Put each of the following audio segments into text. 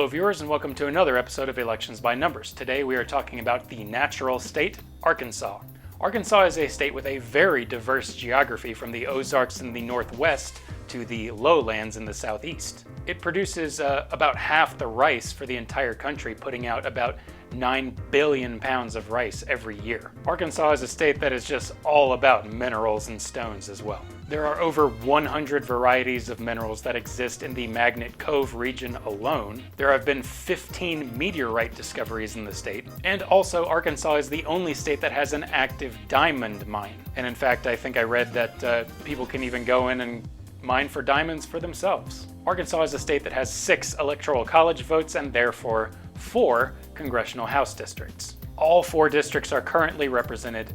Hello viewers, and welcome to another episode of Elections by Numbers. Today we are talking about the natural state, Arkansas. Arkansas is a state with a very diverse geography, from the Ozarks in the northwest to the lowlands in the southeast. It produces about half the rice for the entire country, putting out about 9 billion pounds of rice every year. Arkansas is a state that is just all about minerals and stones as well. There are over 100 varieties of minerals that exist in the Magnet Cove region alone. There have been 15 meteorite discoveries in the state, and also Arkansas is the only state that has an active diamond mine. And in fact, I think I read that people can even go in and mine for diamonds for themselves. Arkansas is a state that has 6 electoral college votes and therefore 4 congressional House districts. All 4 districts are currently represented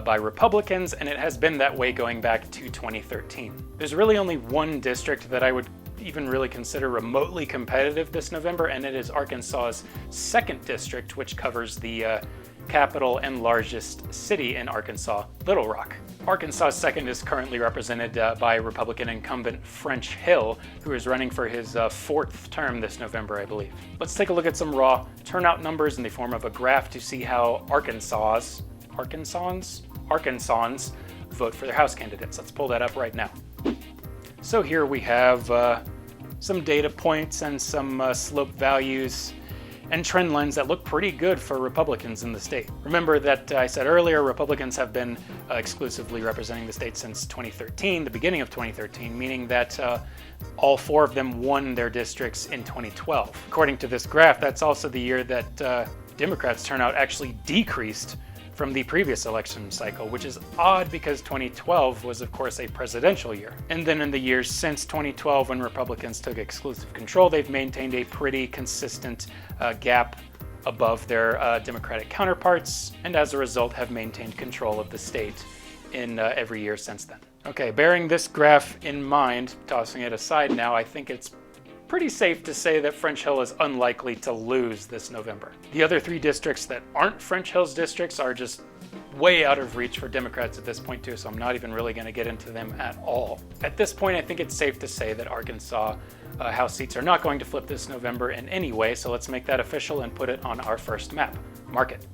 by Republicans, and it has been that way going back to 2013. There's really only one district that I would even really consider remotely competitive this November, and it is Arkansas's 2nd district, which covers the capital and largest city in Arkansas, Little Rock. Arkansas's 2nd is currently represented by Republican incumbent French Hill, who is running for his 4th term this November, I believe. Let's take a look at some raw turnout numbers in the form of a graph to see how Arkansans vote for their House candidates. Let's pull that up right now. So here we have some data points and some slope values and trend lines that look pretty good for Republicans in the state. Remember that I said earlier, Republicans have been exclusively representing the state since 2013, the beginning of 2013, meaning that all 4 of them won their districts in 2012. According to this graph, that's also the year that Democrats' turnout actually decreased from the previous election cycle, which is odd because 2012 was, of course, a presidential year. And then in the years since 2012, when Republicans took exclusive control, they've maintained a pretty consistent gap above their Democratic counterparts, and as a result have maintained control of the state in every year since then. Okay, bearing this graph in mind, tossing it aside now, I think it's pretty safe to say that French Hill is unlikely to lose this November. The other 3 districts that aren't French Hill's districts are just way out of reach for Democrats at this point too, so I'm not even really going to get into them at all. At this point, I think it's safe to say that Arkansas House seats are not going to flip this November in any way, so let's make that official and put it on our first map. Mark it.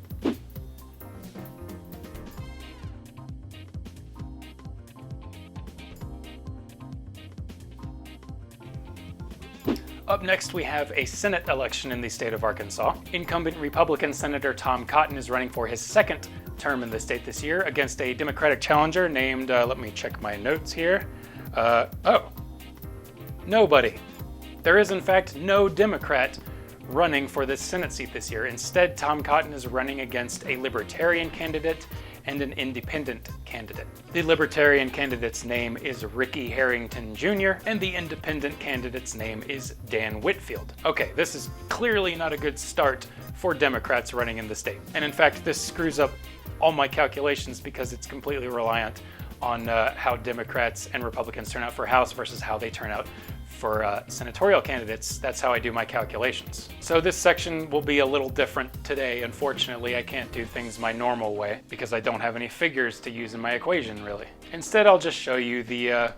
Up next, we have a Senate election in the state of Arkansas. Incumbent Republican Senator Tom Cotton is running for his 2nd term in the state this year against a Democratic challenger named, let me check my notes here. Nobody. There is, in fact, no Democrat running for this Senate seat this year. Instead, Tom Cotton is running against a Libertarian candidate and an independent candidate. The Libertarian candidate's name is Ricky Harrington Jr., and the independent candidate's name is Dan Whitfield. Okay, this is clearly not a good start for Democrats running in the state. And in fact, this screws up all my calculations because it's completely reliant on how Democrats and Republicans turn out for House versus how they turn out for senatorial candidates. That's how I do my calculations. So this section will be a little different today. Unfortunately, I can't do things my normal way because I don't have any figures to use in my equation, really. Instead, I'll just show you the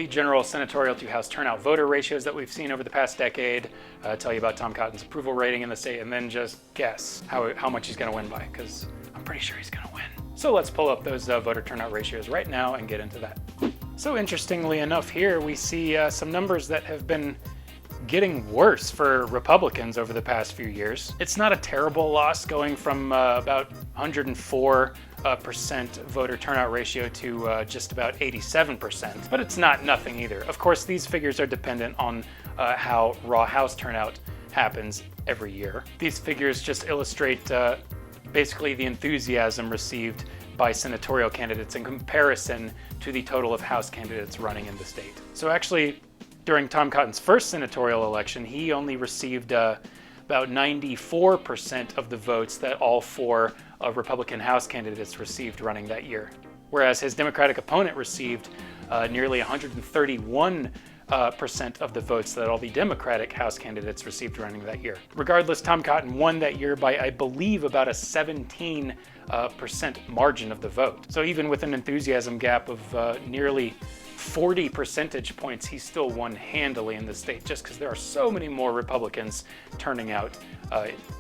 general senatorial to House turnout voter ratios that we've seen over the past decade, tell you about Tom Cotton's approval rating in the state, and then just guess how much he's going to win by, because I'm pretty sure he's going to win. So let's pull up those voter turnout ratios right now and get into that. So interestingly enough, here we see some numbers that have been getting worse for Republicans over the past few years. It's not a terrible loss, going from about 104% voter turnout ratio to just about 87%, but it's not nothing either. Of course, these figures are dependent on how raw House turnout happens every year. These figures just illustrate basically the enthusiasm received by senatorial candidates in comparison to the total of House candidates running in the state. So actually, during Tom Cotton's first senatorial election, he only received about 94% of the votes that all 4 Republican House candidates received running that year, whereas his Democratic opponent received nearly 131% of the votes that all the Democratic House candidates received running that year. Regardless, Tom Cotton won that year by, I believe, about a 17% margin of the vote. So even with an enthusiasm gap of nearly 40 percentage points, he still won handily in the state, just because there are so many more Republicans turning out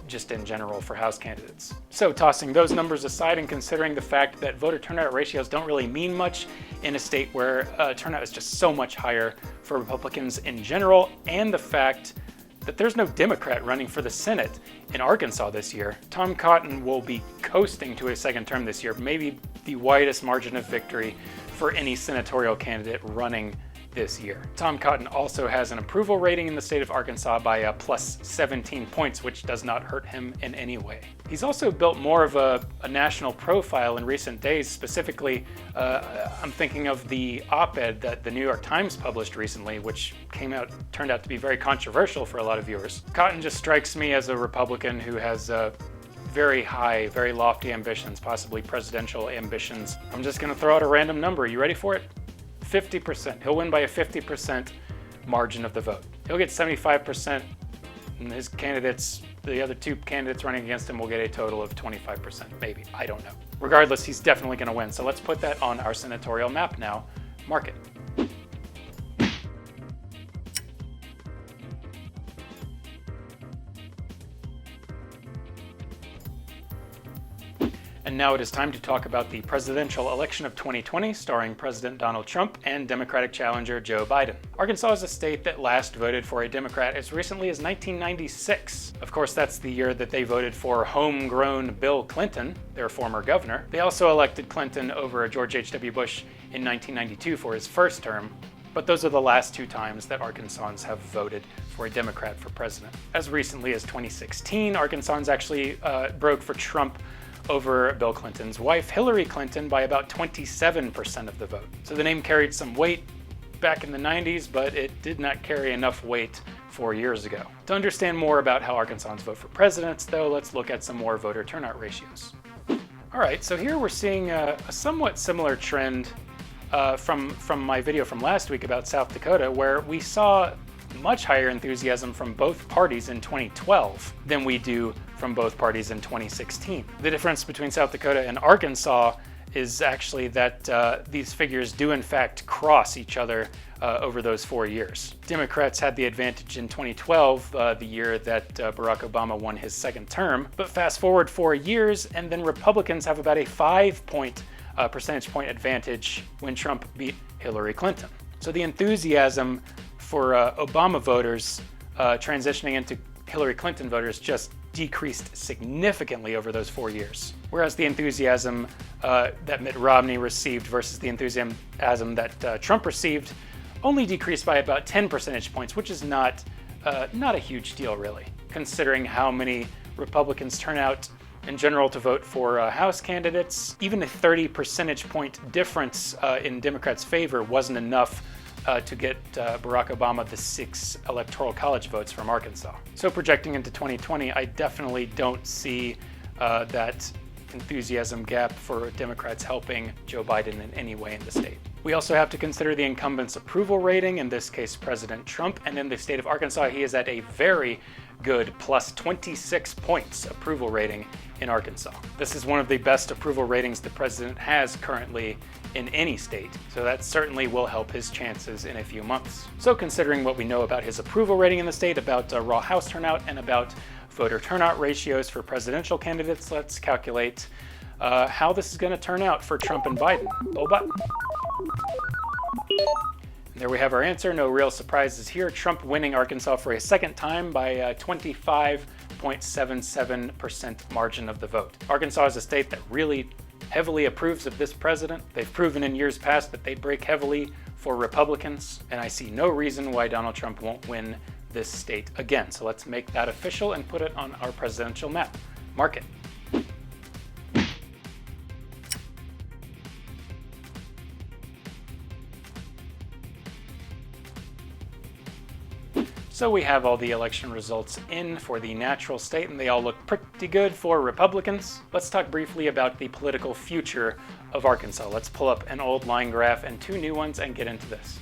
just in general for House candidates. So tossing those numbers aside and considering the fact that voter turnout ratios don't really mean much in a state where turnout is just so much higher for Republicans in general, and the fact that there's no Democrat running for the Senate in Arkansas this year, Tom Cotton will be coasting to a second term this year, maybe the widest margin of victory for any senatorial candidate running this year. Tom Cotton also has an approval rating in the state of Arkansas by plus 17 points, which does not hurt him in any way. He's also built more of a national profile in recent days. Specifically, I'm thinking of the op-ed that the New York Times published recently, which turned out to be very controversial for a lot of viewers. Cotton just strikes me as a Republican who has very high, very lofty ambitions, possibly presidential ambitions. I'm just going to throw out a random number. You ready for it? 50%. He'll win by a 50% margin of the vote. He'll get 75%, and his candidates, the other two candidates running against him, will get a total of 25%, maybe. I don't know. Regardless, he's definitely going to win. So let's put that on our senatorial map now. Mark it. And now it is time to talk about the presidential election of 2020, starring President Donald Trump and Democratic challenger Joe Biden. Arkansas is a state that last voted for a Democrat as recently as 1996. Of course, that's the year that they voted for homegrown Bill Clinton, their former governor. They also elected Clinton over George H.W. Bush in 1992 for his first term. But those are the last two times that Arkansans have voted for a Democrat for president. As recently as 2016, Arkansans actually broke for Trump over Bill Clinton's wife, Hillary Clinton, by about 27% of the vote. So the name carried some weight back in the 90s, but it did not carry enough weight 4 years ago. To understand more about how Arkansans vote for presidents, though, let's look at some more voter turnout ratios. All right, so here we're seeing a somewhat similar trend from my video from last week about South Dakota, where we saw much higher enthusiasm from both parties in 2012 than we do from both parties in 2016. The difference between South Dakota and Arkansas is actually that these figures do in fact cross each other over those 4 years. Democrats had the advantage in 2012, the year that Barack Obama won his second term, but fast forward 4 years and then Republicans have about a 5 percentage point advantage when Trump beat Hillary Clinton. So the enthusiasm for Obama voters transitioning into Hillary Clinton voters just decreased significantly over those 4 years. Whereas the enthusiasm that Mitt Romney received versus the enthusiasm that Trump received only decreased by about 10 percentage points, which is not a huge deal really, considering how many Republicans turn out in general to vote for House candidates. Even a 30 percentage point difference in Democrats' favor wasn't enough to get Barack Obama the 6 Electoral College votes from Arkansas. So projecting into 2020, I definitely don't see that enthusiasm gap for Democrats helping Joe Biden in any way in the state. We also have to consider the incumbent's approval rating, in this case President Trump, and in the state of Arkansas he is at a very good plus 26 points approval rating in Arkansas. This is one of the best approval ratings the president has currently in any state, so that certainly will help his chances in a few months. So considering what we know about his approval rating in the state, about raw House turnout, and about voter turnout ratios for presidential candidates, let's calculate how this is going to turn out for Trump and Biden. Boba. There we have our answer. No real surprises here. Trump winning Arkansas for a second time by a 25.77% margin of the vote. Arkansas is a state that really heavily approves of this president. They've proven in years past that they break heavily for Republicans, and I see no reason why Donald Trump won't win this state again. So let's make that official and put it on our presidential map. Mark it. So we have all the election results in for the natural state, and they all look pretty good for Republicans. Let's talk briefly about the political future of Arkansas. Let's pull up an old line graph and two new ones and get into this.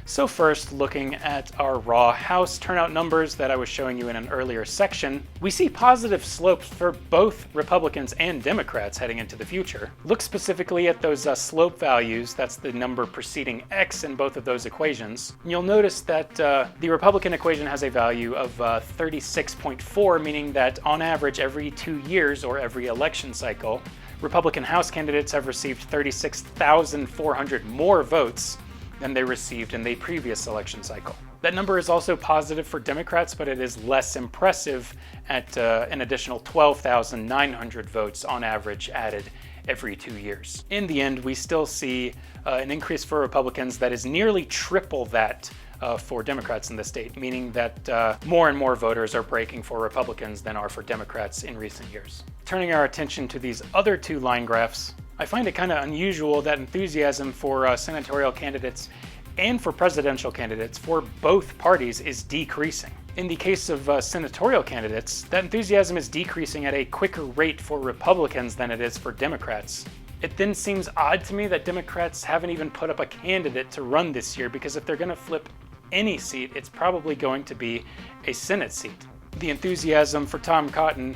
So first, looking at our raw House turnout numbers that I was showing you in an earlier section, we see positive slopes for both Republicans and Democrats heading into the future. Look specifically at those slope values, that's the number preceding X in both of those equations. And you'll notice that the Republican equation has a value of 36.4, meaning that on average every 2 years or every election cycle, Republican House candidates have received 36,400 more votes than they received in the previous election cycle. That number is also positive for Democrats, but it is less impressive at an additional 12,900 votes on average added every 2 years. In the end, we still see an increase for Republicans that is nearly triple that for Democrats in the state, meaning that more and more voters are breaking for Republicans than are for Democrats in recent years. Turning our attention to these other two line graphs, I find it kind of unusual that enthusiasm for senatorial candidates and for presidential candidates for both parties is decreasing. In the case of senatorial candidates, that enthusiasm is decreasing at a quicker rate for Republicans than it is for Democrats. It then seems odd to me that Democrats haven't even put up a candidate to run this year, because if they're going to flip any seat, it's probably going to be a Senate seat. The enthusiasm for Tom Cotton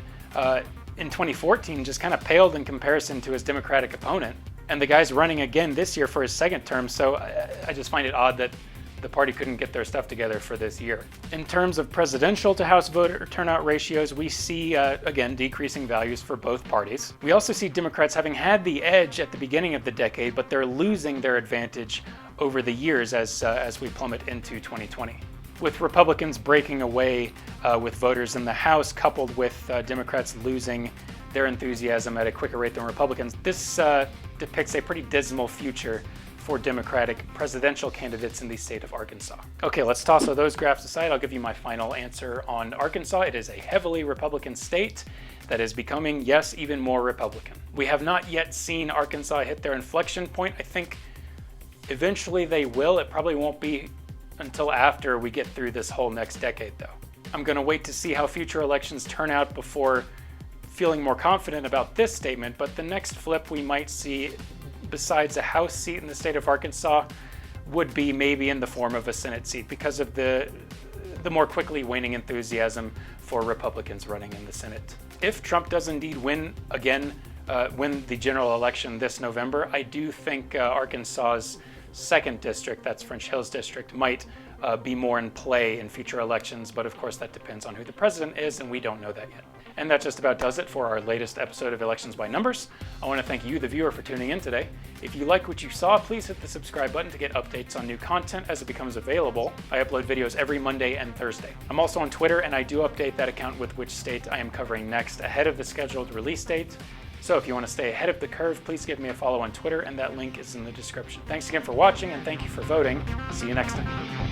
in 2014 just kind of paled in comparison to his Democratic opponent. And the guy's running again this year for his second term, so I just find it odd that the party couldn't get their stuff together for this year. In terms of presidential to House voter turnout ratios, we see, again, decreasing values for both parties. We also see Democrats having had the edge at the beginning of the decade, but they're losing their advantage over the years as we plummet into 2020. With Republicans breaking away with voters in the House, coupled with Democrats losing their enthusiasm at a quicker rate than Republicans, this depicts a pretty dismal future for Democratic presidential candidates in the state of Arkansas. Okay, let's toss those graphs aside. I'll give you my final answer on Arkansas. It is a heavily Republican state that is becoming, yes, even more Republican. We have not yet seen Arkansas hit their inflection point. I think eventually they will. It probably won't be until after we get through this whole next decade, though. I'm going to wait to see how future elections turn out before feeling more confident about this statement, but the next flip we might see, besides a House seat in the state of Arkansas, would be maybe in the form of a Senate seat, because of the more quickly waning enthusiasm for Republicans running in the Senate. If Trump does indeed win again, win the general election this November, I do think Arkansas's second district, that's French Hills District, might be more in play in future elections, but of course that depends on who the president is, and we don't know that yet. And that just about does it for our latest episode of Elections by Numbers. I want to thank you, the viewer, for tuning in today. If you like what you saw, please hit the subscribe button to get updates on new content as it becomes available. I upload videos every Monday and Thursday. I'm also on Twitter, and I do update that account with which state I am covering next ahead of the scheduled release date. So if you want to stay ahead of the curve, please give me a follow on Twitter, and that link is in the description. Thanks again for watching, and thank you for voting. See you next time.